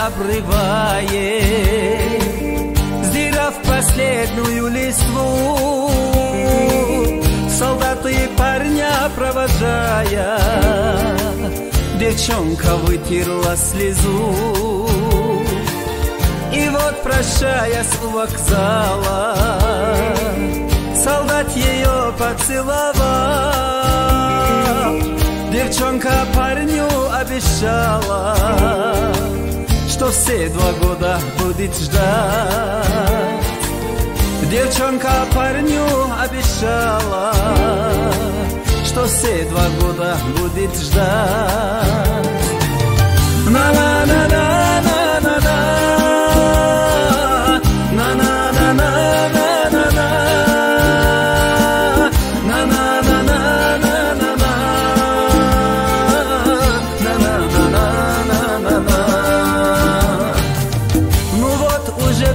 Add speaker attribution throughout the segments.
Speaker 1: обрывает, сдирав последнюю листву, солдаты парня провожая, девчонка вытерла слезу. И вот, прощаясь у вокзала, солдат ее поцеловал. Девчонка парню обещала, что все 2 года будет ждать. Девчонка парню обещала, что все 2 года будет ждать. На-на-на-на-на-на-на,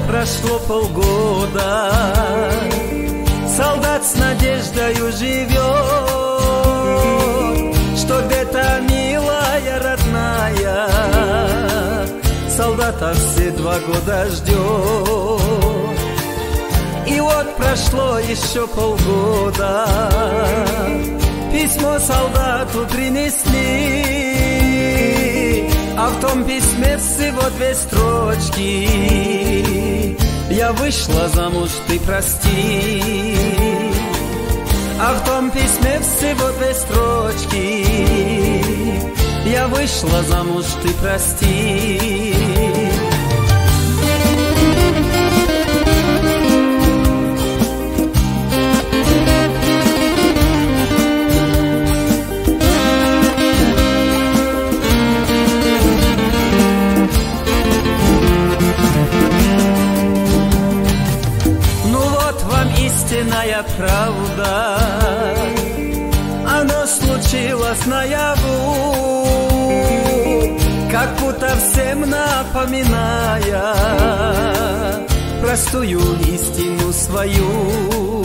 Speaker 1: прошло полгода, солдат с надеждою живет, что где-то милая родная солдата все 2 года ждет. И вот прошло еще полгода, письмо солдату принесли, а в том письме всего 2 строчки: я вышла замуж, ты прости. А в том письме всего 2 строчки: я вышла замуж, ты прости. Истинная правда, оно случилось наяву, как будто всем напоминая простую истину свою.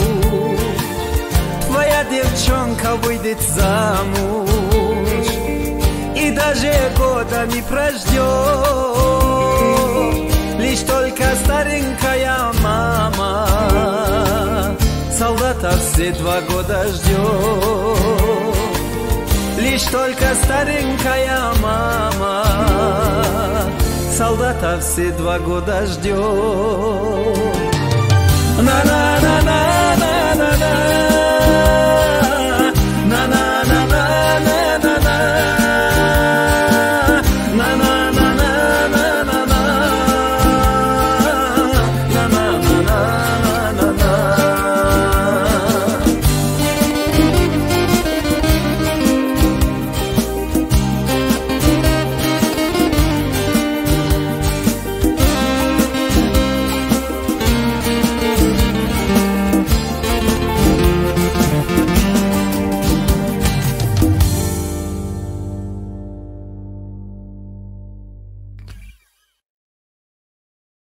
Speaker 1: Твоя девчонка выйдет замуж и даже года не прождет, лишь только старенькая мама солдата все 2 года ждет. Лишь только старенькая мама солдата все 2 года ждет.